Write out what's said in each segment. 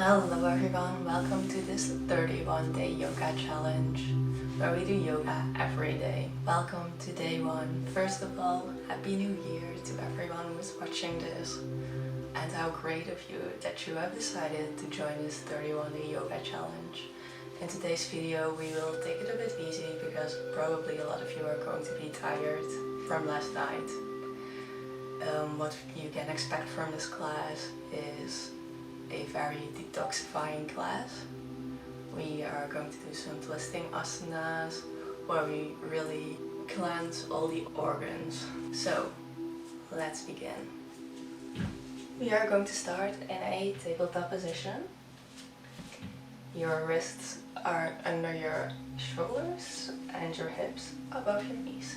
Hello everyone, welcome to this 31-day yoga challenge where we do yoga every day. Welcome to day one. First of all, Happy New Year to everyone who's watching this, and how great of you that you have decided to join this 31-day yoga challenge. In today's video we will take it a bit easy because probably a lot of you are going to be tired from last night. What you can expect from this class is a very detoxifying class. We are going to do some twisting asanas where we really cleanse all the organs. So let's begin. We are going to start in a tabletop position. Your wrists are under your shoulders and your hips above your knees.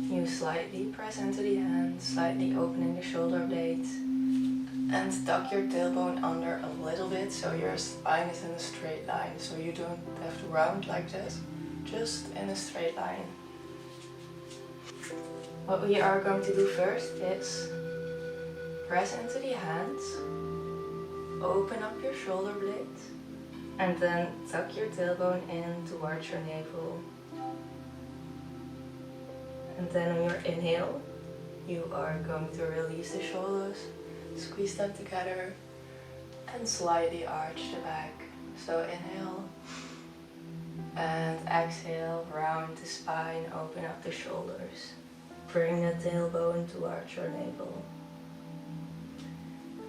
You slightly press into the hands, slightly opening the shoulder blades, and tuck your tailbone under a little bit so your spine is in a straight line, so you don't have to round like this, just in a straight line. What we are going to do first is press into the hands, open up your shoulder blades, and then tuck your tailbone in towards your navel. And then on your inhale, you are going to release the shoulders, squeeze them together, and slightly arch the back. So inhale, and exhale, round the spine, open up the shoulders. Bring the tailbone towards your navel.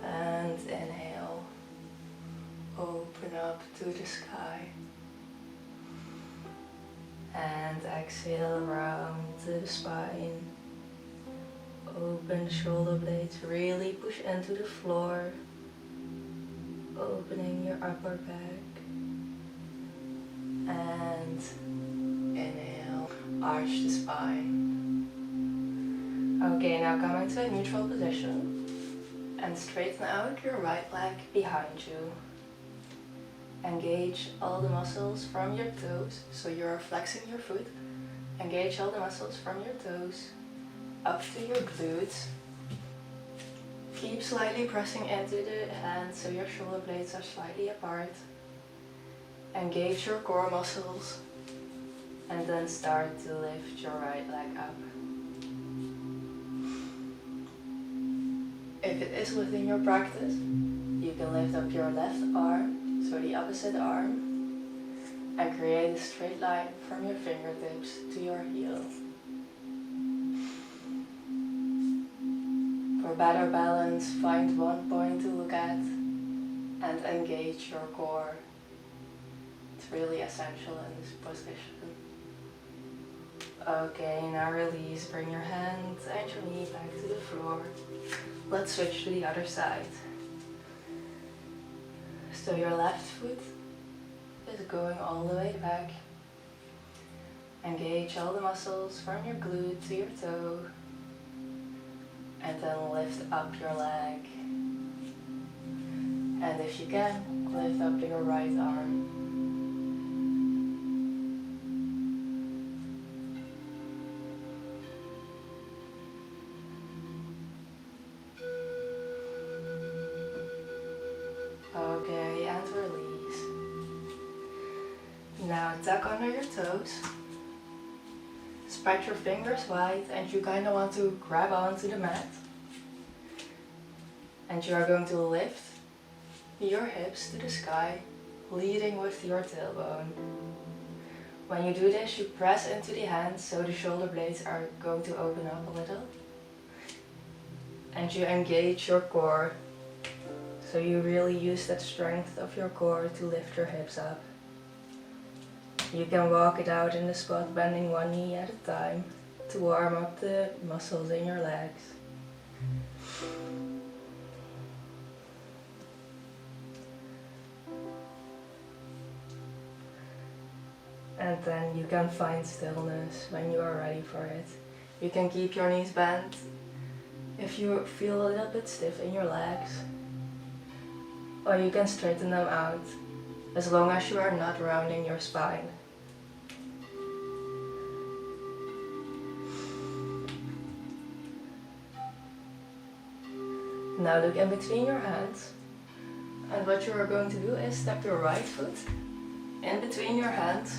And inhale, open up to the sky. And exhale, round the spine. Open the shoulder blades, really push into the floor. Opening your upper back. And inhale, arch the spine. Okay, now come into a neutral position and straighten out your right leg behind you. Engage all the muscles from your toes, so you're flexing your foot. Engage all the muscles from your toes up to your glutes. Keep slightly pressing into the hands so your shoulder blades are slightly apart. Engage your core muscles and then start to lift your right leg up. If it is within your practice, you can lift up your left arm, so the opposite arm, and create a straight line from your fingertips to your heel. For better balance, find one point to look at and engage your core. It's really essential in this position. Okay, now release, bring your hand and your knee back to the floor. Let's switch to the other side. So your left foot is going all the way back. Engage all the muscles from your glute to your toe. And then lift up your leg. And if you can, lift up your right arm. Okay, and release. Now tuck under your toes. Spread your fingers wide and you kind of want to grab onto the mat. And you are going to lift your hips to the sky, leading with your tailbone. When you do this, you press into the hands so the shoulder blades are going to open up a little. And you engage your core. So you really use that strength of your core to lift your hips up. You can walk it out in the spot, bending one knee at a time to warm up the muscles in your legs. And then you can find stillness when you are ready for it. You can keep your knees bent if you feel a little bit stiff in your legs. Or you can straighten them out, as long as you are not rounding your spine. Now look in between your hands. And what you are going to do is step your right foot in between your hands.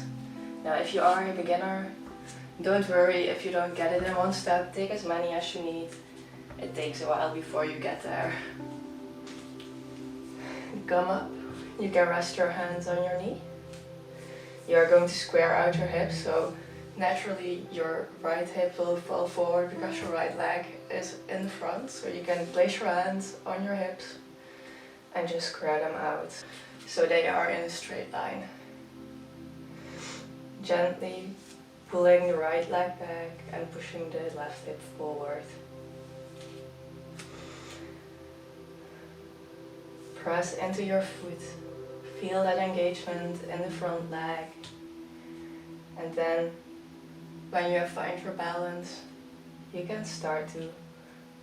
Now if you are a beginner, don't worry if you don't get it in one step. Take as many as you need. It takes a while before you get there. Come up. You can rest your hands on your knee. You are going to square out your hips, so naturally your right hip will fall forward because your right leg is in front. So you can place your hands on your hips and just square them out so they are in a straight line. Gently pulling the right leg back and pushing the left hip forward. Press into your foot. Feel that engagement in the front leg. And then when you have found your balance, you can start to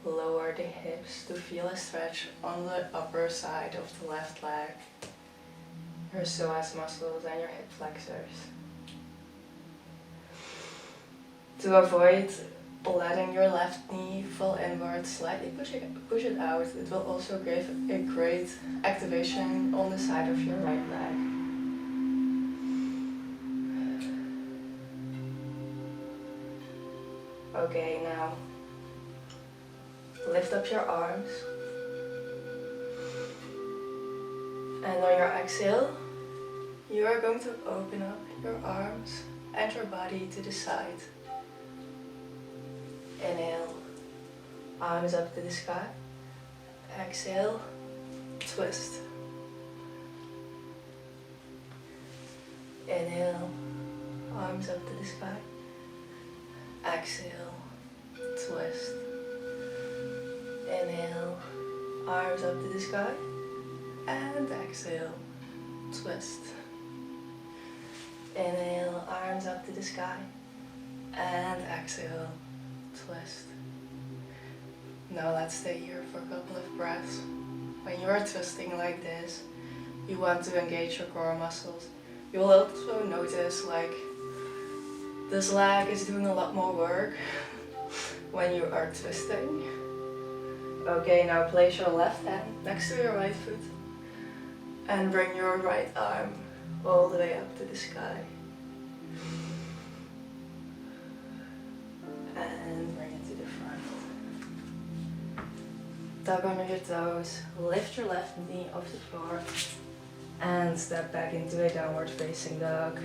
lower the hips to feel a stretch on the upper side of the left leg, your psoas muscles and your hip flexors. To avoid letting your left knee fall inward, slightly push it out. It will also give a great activation on the side of your right leg. Okay, now lift up your arms. And on your exhale, you are going to open up your arms and your body to the side. Inhale, arms up to the sky. Exhale, twist. Inhale, arms up to the sky. Exhale, twist. Inhale, arms up to the sky. And exhale, twist. Inhale, arms up to the sky. And exhale, twist. Now let's stay here for a couple of breaths. When you are twisting like this, you want to engage your core muscles. You will also notice like this leg is doing a lot more work when you are twisting. Okay, now place your left hand next to your right foot and bring your right arm all the way up to the sky. And bring it to the front. Tuck under your toes, lift your left knee off the floor and step back into a downward facing dog.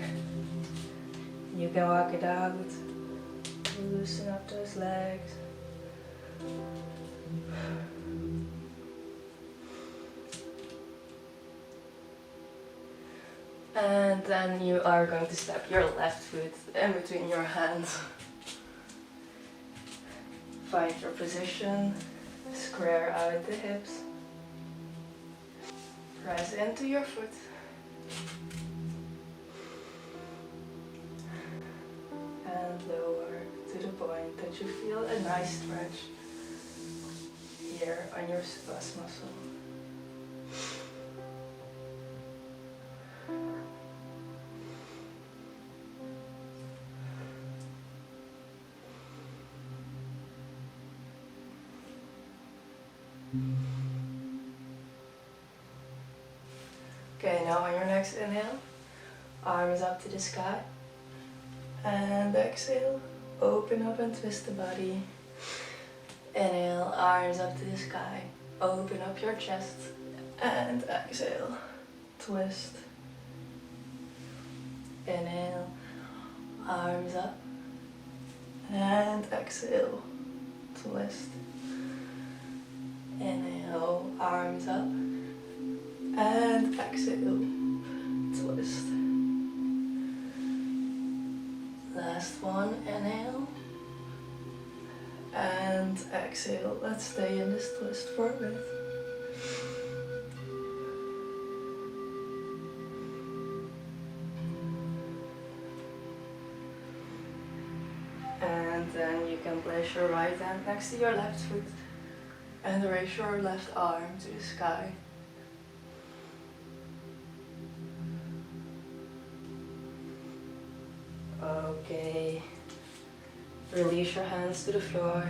You can walk it out, loosen up those legs. And then you are going to step your left foot in between your hands. Find your position, square out the hips. Press into your foot. And lower to the point that you feel a nice stretch here on your psoas muscle. Okay, now on your next inhale, arms up to the sky. And exhale, open up and twist the body. Inhale, arms up to the sky. Open up your chest. And exhale, twist. Inhale, arms up. And exhale, twist. Inhale, arms up. And exhale, twist. Last one, inhale. And exhale. Let's stay in this twist for a bit. And then you can place your right hand next to your left foot and raise your left arm to the sky. Okay. Release your hands to the floor.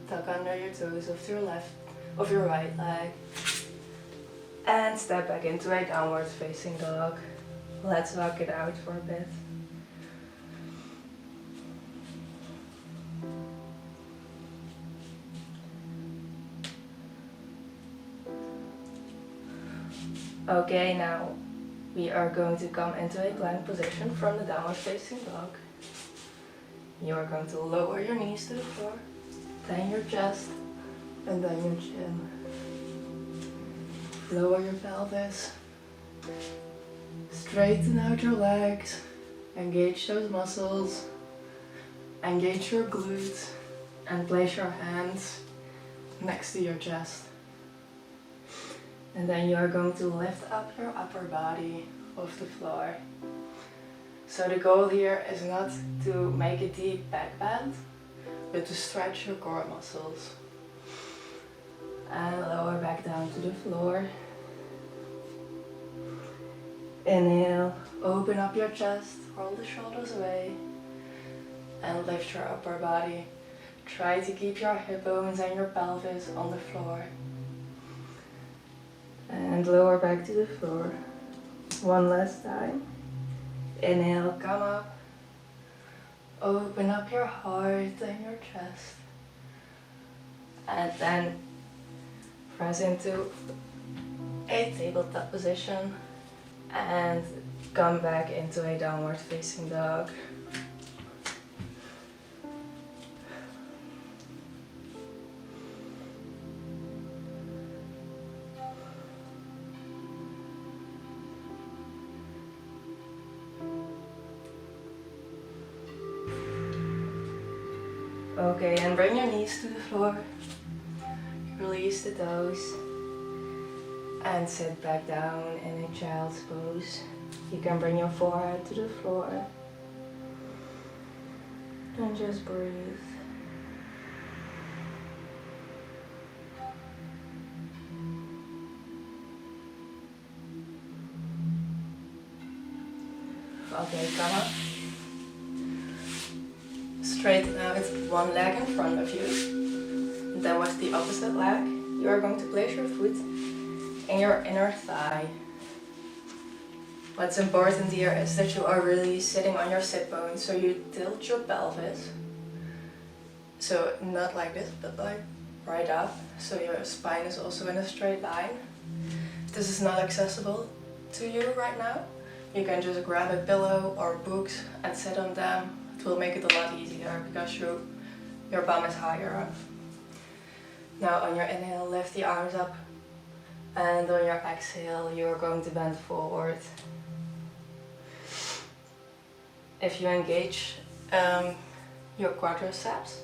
Tuck under your toes of your left of your right leg. And step back into a downward facing dog. Let's walk it out for a bit. Okay, now we are going to come into a plank position from the downward facing dog. You are going to lower your knees to the floor, then your chest, and then your chin. Lower your pelvis. Straighten out your legs. Engage those muscles. Engage your glutes. And place your hands next to your chest. And then you are going to lift up your upper body off the floor. So the goal here is not to make a deep back bend, but to stretch your core muscles. And lower back down to the floor. Inhale, open up your chest, roll the shoulders away, and lift your upper body. Try to keep your hip bones and your pelvis on the floor. And lower back to the floor. One last time. Inhale, come up. Open up your heart and your chest. And then press into a tabletop position and come back into a downward facing dog. Okay, and bring your knees to the floor. Release the toes. And sit back down in a child's pose. You can bring your forehead to the floor. And just breathe. Okay, come up. Straighten out one leg in front of you. Then with the opposite leg, you are going to place your foot in your inner thigh. What's important here is that you are really sitting on your sit bones, so you tilt your pelvis. So not like this, but like right up, so your spine is also in a straight line. If this is not accessible to you right now, you can just grab a pillow or books and sit on them. It will make it a lot easier because your bum is higher up. Now on your inhale, lift the arms up, and on your exhale, you are going to bend forward. If you engage your quadriceps,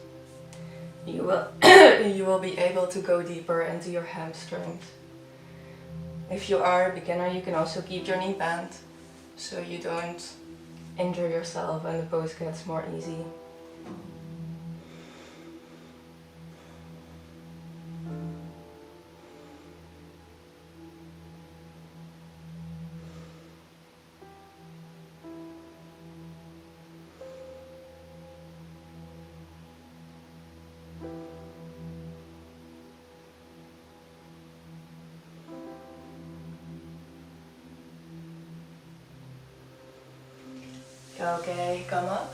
you will be able to go deeper into your hamstrings. If you are a beginner, you can also keep your knee bent so you don't injure yourself and the pose gets more easy. Okay, come up.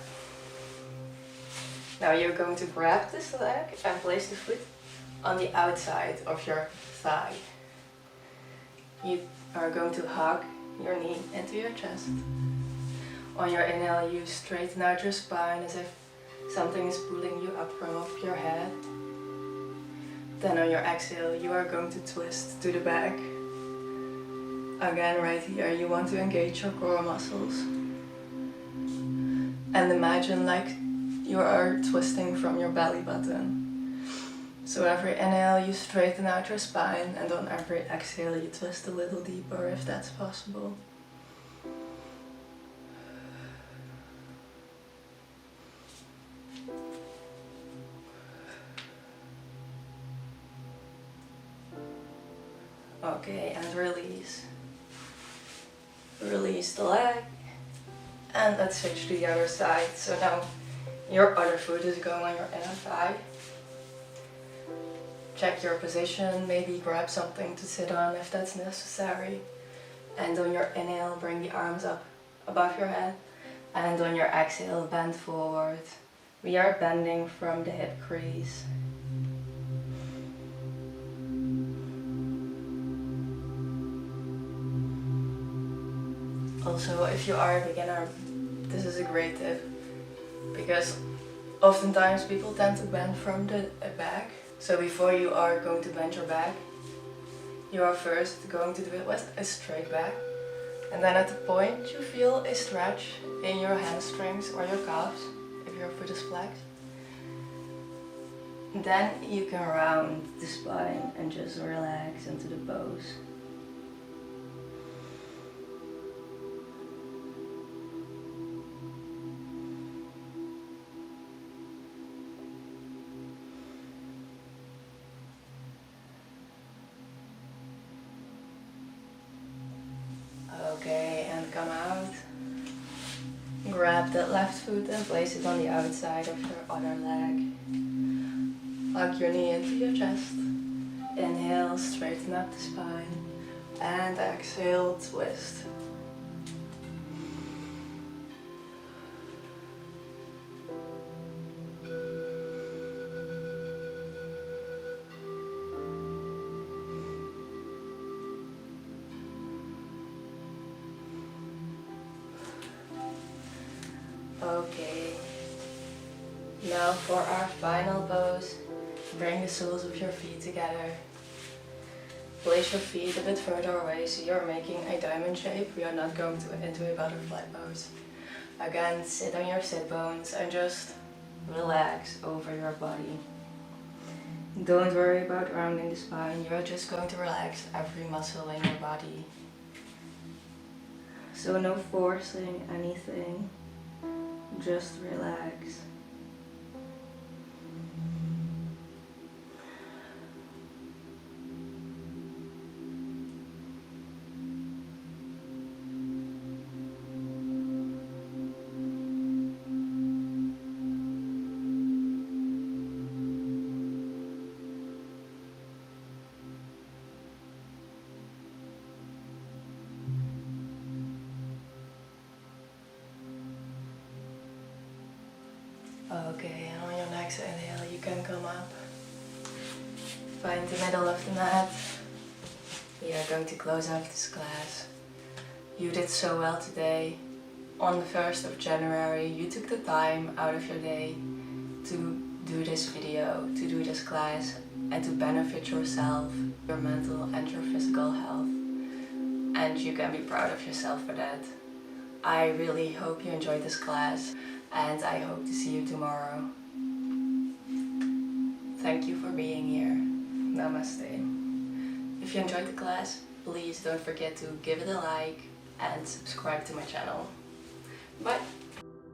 Now you're going to grab this leg and place the foot on the outside of your thigh. You are going to hug your knee into your chest. On your inhale, you straighten out your spine as if something is pulling you up from off your head. Then on your exhale, you are going to twist to the back. Again, right here, you want to engage your core muscles. And imagine like you are twisting from your belly button. So every inhale you straighten out your spine, and on every exhale you twist a little deeper if that's possible. Okay, and release. Release the leg. And let's switch to the other side. So now your other foot is going on your inner thigh. check your position, maybe grab something to sit on if that's necessary. And on your inhale, bring the arms up above your head. And on your exhale, bend forward. We are bending from the hip crease. Also, if you are a beginner, this is a great tip, because oftentimes people tend to bend from the back. So before you are going to bend your back, you are first going to do it with a straight back. And then at the point you feel a stretch in your hamstrings or your calves, if your foot is flexed. Then you can round the spine and just relax into the pose. Okay, and come out. Grab that left foot and place it on the outside of your other leg. Hug your knee into your chest. Inhale, straighten up the spine. And exhale, twist. Okay, now for our final pose, bring the soles of your feet together. Place your feet a bit further away so you're making a diamond shape. We are not going into a butterfly pose. Again, sit on your sit bones and just relax over your body. Don't worry about rounding the spine, you're just going to relax every muscle in your body. So no forcing anything. Just relax. Okay, and on your next inhale you can come up. Find the middle of the mat. We are going to close out this class. You did so well today. On the 1st of January you took the time out of your day to do this video, to do this class, and to benefit yourself, your mental and your physical health. And you can be proud of yourself for that. I really hope you enjoyed this class, and I hope to see you tomorrow. Thank you for being here. Namaste. If you enjoyed the class, please don't forget to give it a like and subscribe to my channel. Bye!